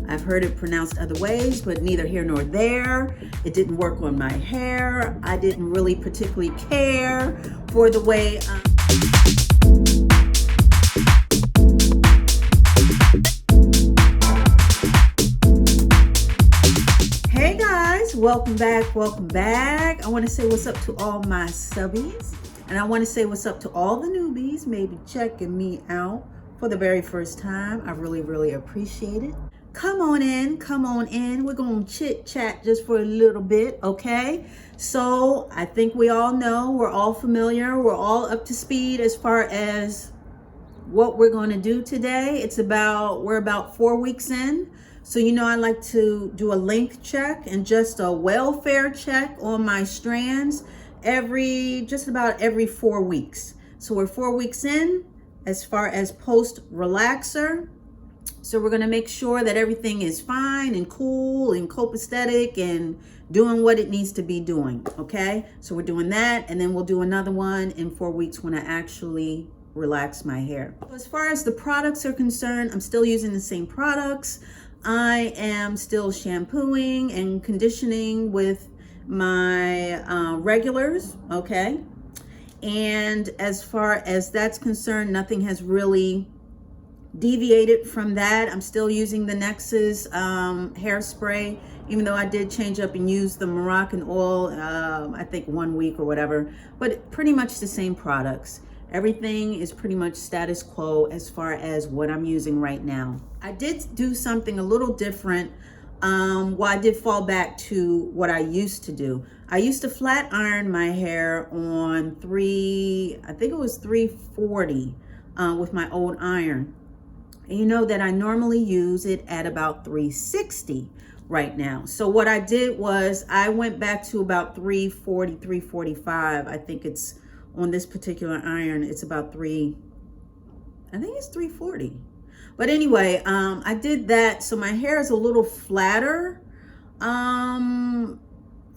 I've heard it pronounced other ways, but neither here nor there. It didn't work on my hair. I didn't really particularly care for the way Hey guys, welcome back. I want to say what's up to all my subbies, and I want to say what's up to all the newbies, maybe checking me out for the very first time. I really appreciate it. Come on in. We're going to chit chat just for a little bit, okay? So I think we all know, we're all familiar, we're all up to speed as far as what we're going to do today. We're about 4 weeks in. So, you know, I like to do a length check and just a welfare check on my strands just about every 4 weeks. So we're 4 weeks in as far as post relaxer. So we're going to make sure that everything is fine and cool and copacetic and doing what it needs to be doing. Okay. So we're doing that, and then we'll do another one in 4 weeks when I actually relax my hair. As far as the products are concerned, I'm still using the same products. I am still shampooing and conditioning with my regulars, okay? And as far as that's concerned, nothing has really deviated from that. I'm still using the Nexxus hairspray, even though I did change up and use the Moroccan oil, I think 1 week or whatever, but pretty much the same products. Everything is pretty much status quo as far as what I'm using right now. I did do something a little different. I did fall back to what I used to do. I used to flat iron my hair on 340 with my old iron. And you know that I normally use it at about 360 right now. So what I did was I went back to about 340, 345. I think it's on this particular iron, it's about I think it's 340. But anyway, I did that. So my hair is a little flatter. And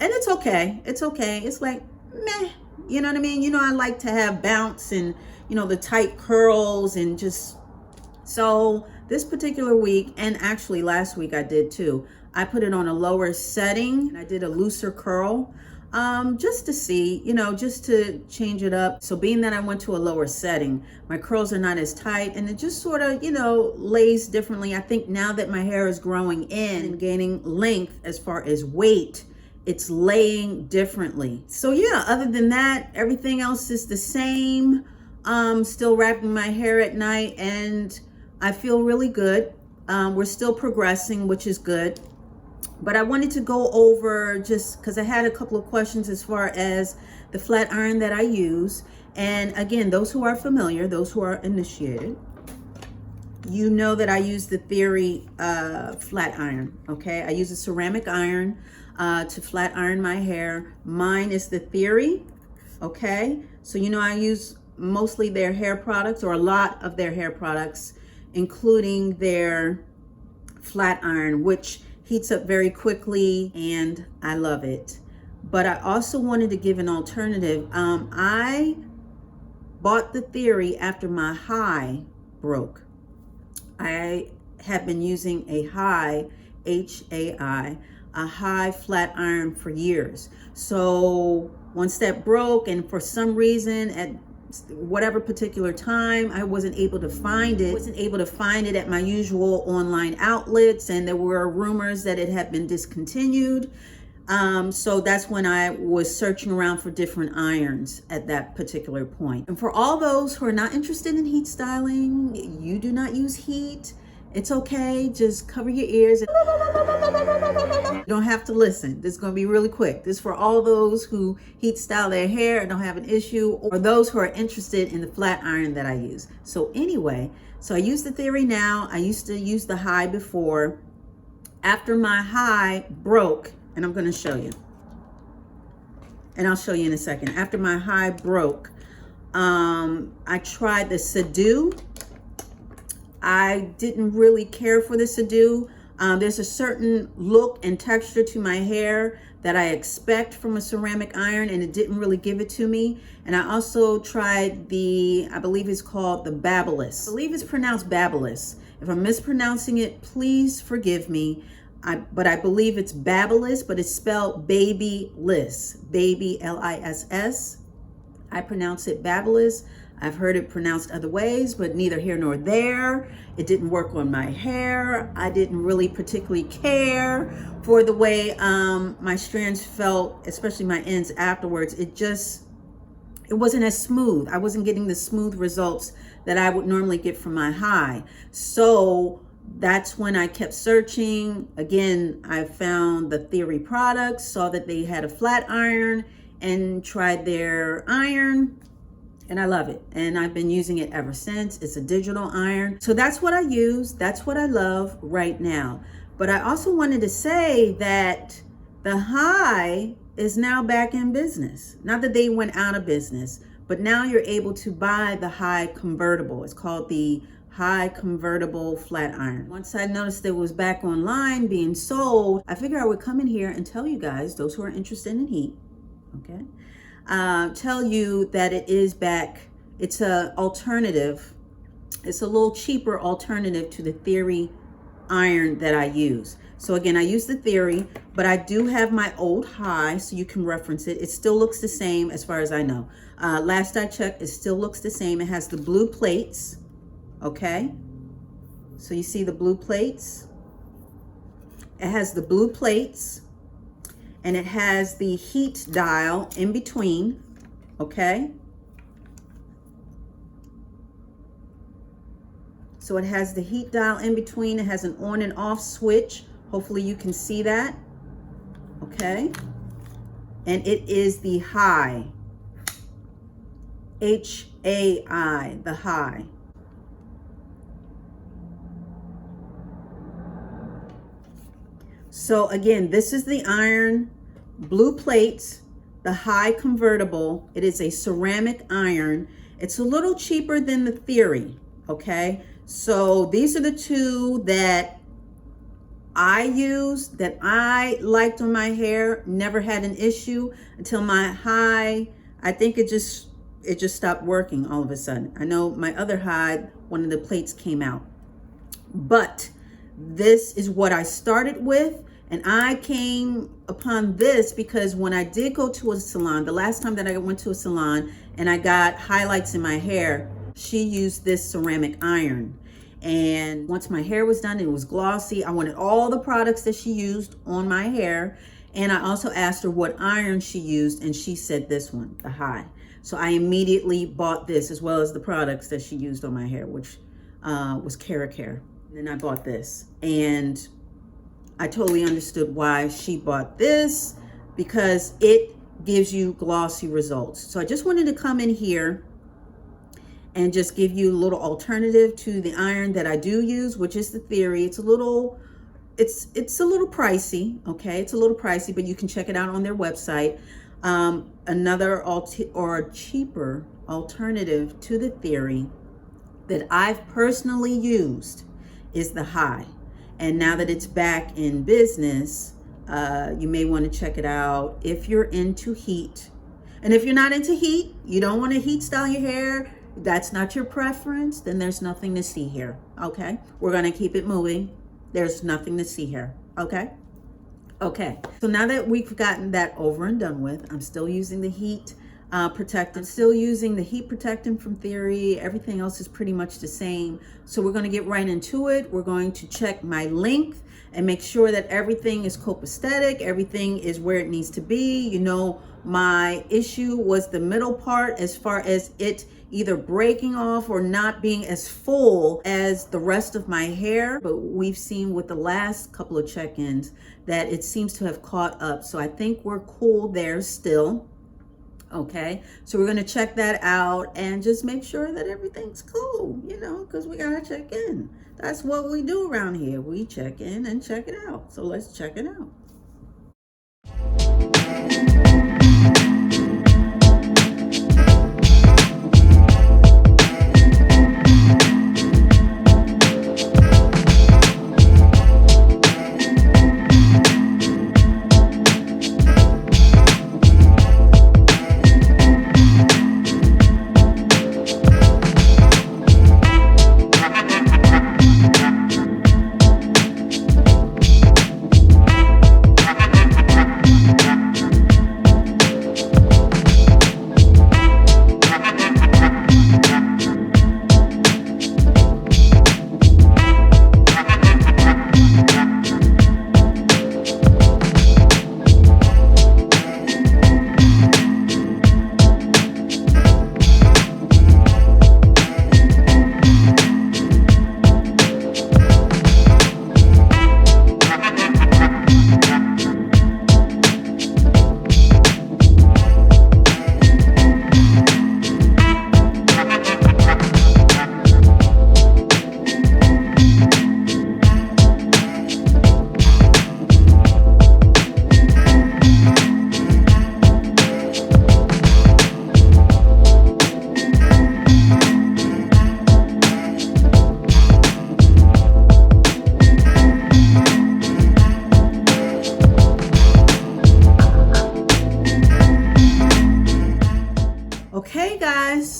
it's okay. It's okay. It's like, meh, you know what I mean? You know, I like to have bounce and, you know, the tight curls and just, so this particular week, and actually last week I did too, I put it on a lower setting and I did a looser curl. Just to see, you know, just to change it up. So being that I went to a lower setting, my curls are not as tight and it just sort of, you know, lays differently. I think now that my hair is growing in and gaining length as far as weight, it's laying differently. So yeah, other than that, everything else is the same. Still wrapping my hair at night and I feel really good. We're still progressing, which is good. But I wanted to go over, just because I had a couple of questions as far as the flat iron that I use. And again, those who are familiar, those who are initiated, you know that I use the Theorie flat iron, okay? I use a ceramic iron to flat iron my hair. Mine is the Theorie, okay? So you know I use mostly their hair products, or a lot of their hair products, including their flat iron, which heats up very quickly and I love it. But I also wanted to give an alternative. I bought the Theorie after my high broke. I have been using a high, HAI, a high flat iron for years. So once that broke, and for some reason at whatever particular time I wasn't able to find it at my usual online outlets, and there were rumors that it had been discontinued. So that's when I was searching around for different irons at that particular point. And for all those who are not interested in heat styling, you do not use heat, it's okay, just cover your ears. You don't have to listen. This is going to be really quick. This is for all those who heat style their hair and don't have an issue, or those who are interested in the flat iron that I use. So anyway, so I use the Theorie now. I used to use the high before. After my high broke, and I'm going to show you, and I'll show you in a second. After my high broke, I tried the Subdue. I didn't really care for the Subdue. There's a certain look and texture to my hair that I expect from a ceramic iron, and it didn't really give it to me. And I also tried I believe it's called the Babyliss. I believe it's pronounced Babyliss. If I'm mispronouncing it, please forgive me. But I believe it's Babyliss, but it's spelled Babyliss, baby Liss. I pronounce it Babyliss. I've heard it pronounced other ways, but neither here nor there. It didn't work on my hair. I didn't really particularly care for the way my strands felt, especially my ends afterwards. It wasn't as smooth. I wasn't getting the smooth results that I would normally get from my high. So that's when I kept searching. Again, I found the Theorie products, saw that they had a flat iron, and tried their iron, and I love it. And I've been using it ever since. It's a digital iron. So that's what I use. That's what I love right now. But I also wanted to say that the high is now back in business. Not that they went out of business, but now you're able to buy the high convertible. It's called the high convertible flat iron. Once I noticed it was back online being sold, I figured I would come in here and tell you guys, those who are interested in heat, okay, tell you that it is back. It's a alternative. It's a little cheaper alternative to the Theorie iron that I use. So again, I use the Theorie, but I do have my old high, so you can reference it. It still looks the same as far as I know. Last I checked, it still looks the same. It has the blue plates, okay? So you see the blue plates? It has the blue plates, and it has the heat dial in between, okay? So it has the heat dial in between. It has an on and off switch. Hopefully you can see that, okay? And it is the high, H-A-I, the high. So again, this is the iron, blue plates, the high convertible. It is a ceramic iron. It's a little cheaper than the Theorie, okay? So these are the two that I used, that I liked on my hair, never had an issue until my high, I think it just stopped working all of a sudden. I know my other high, one of the plates came out. But this is what I started with, and I came upon this because when I did go to a salon, the last time that I went to a salon and I got highlights in my hair, she used this ceramic iron. And once my hair was done, it was glossy. I wanted all the products that she used on my hair. And I also asked her what iron she used, and she said this one, the high. So I immediately bought this, as well as the products that she used on my hair, which was Care. And then I bought this, and I totally understood why she bought this, because it gives you glossy results. So I just wanted to come in here and just give you a little alternative to the iron that I do use, which is the Theorie. It's a little pricey, okay? It's a little pricey, but you can check it out on their website. Another cheaper alternative to the Theorie that I've personally used is the high. And now that it's back in business, you may want to check it out if you're into heat. And if you're not into heat, you don't want to heat style your hair, that's not your preference, then there's nothing to see here, okay? We're going to keep it moving. There's nothing to see here, okay? Okay, so now that we've gotten that over and done with, I'm still using the heat protectant, still using the heat protectant from Theorie. Everything else is pretty much the same. So we're going to get right into it. We're going to check my length and make sure that everything is copacetic, everything is where it needs to be. You know, my issue was the middle part, as far as it either breaking off or not being as full as the rest of my hair. But we've seen with the last couple of check-ins that it seems to have caught up. So I think we're cool there still. Okay, so we're going to check that out and just make sure that everything's cool, you know, because we got to check in. That's what we do around here. We check in and check it out. So let's check it out.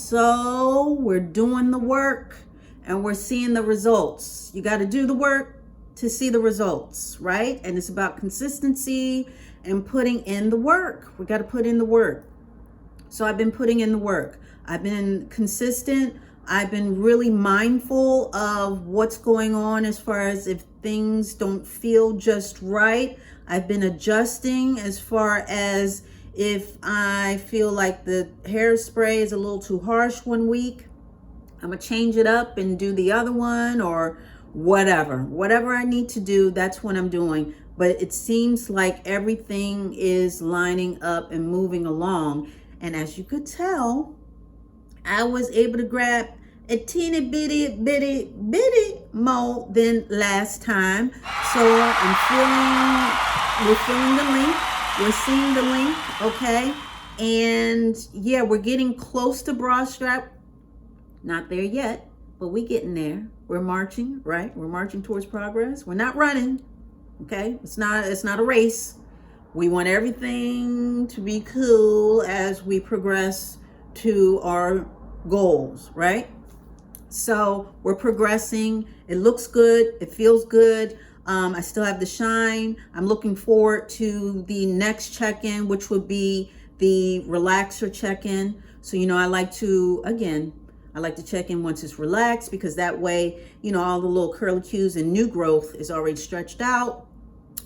So we're doing the work and we're seeing the results. You got to do the work to see the results, right? And it's about consistency and putting in the work. We got to put in the work. So I've been putting in the work. I've been consistent. I've been really mindful of what's going on as far as if things don't feel just right. I've been adjusting as far as if I feel like the hairspray is a little too harsh one week, I'm gonna change it up and do the other one, or whatever I need to do, that's what I'm doing. But it seems like everything is lining up and moving along. And as you could tell, I was able to grab a teeny bitty more than last time. So we're feeling the link. We're seeing the link, okay? And yeah, we're getting close to bra strap. Not there yet, but we're getting there. We're marching, right? We're marching towards progress. We're not running, okay? It's not a race. We want everything to be cool as we progress to our goals, right? So we're progressing. It looks good. It feels good. I still have the shine. I'm looking forward to the next check-in, which would be the relaxer check-in. So, I like to check in once it's relaxed, because that way, all the little curlicues and new growth is already stretched out.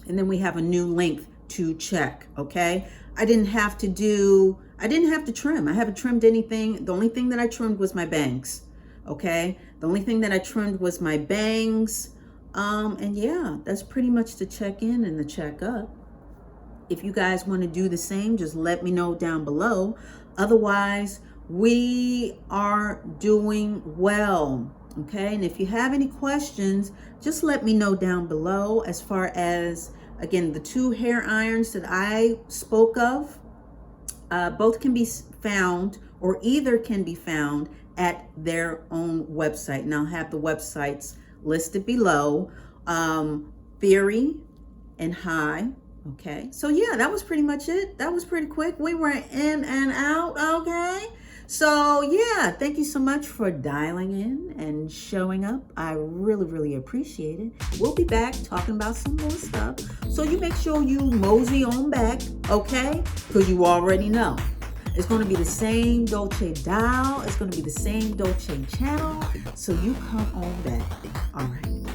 And then we have a new length to check, okay? I didn't have to trim. I haven't trimmed anything. The only thing that I trimmed was my bangs, okay? The only thing that I trimmed was my bangs. And yeah, that's pretty much the check-in and the check-up. If you guys want to do the same, just let me know down below. Otherwise, we are doing well, okay? And if you have any questions, just let me know down below. As far as, again, the 2 hair irons that I spoke of, both can be found, or either can be found at their own website. And I'll have the websites listed below. Theorie and High. Okay, so yeah, that was pretty much it. That was pretty quick. We were in and out, okay? So yeah, thank you so much for dialing in and showing up. I really, really appreciate it. We'll be back talking about some more stuff. So you make sure you mosey on back, okay? Because you already know. It's going to be the same Dolce dial. It's going to be the same Dolce channel. So you come on back. All right.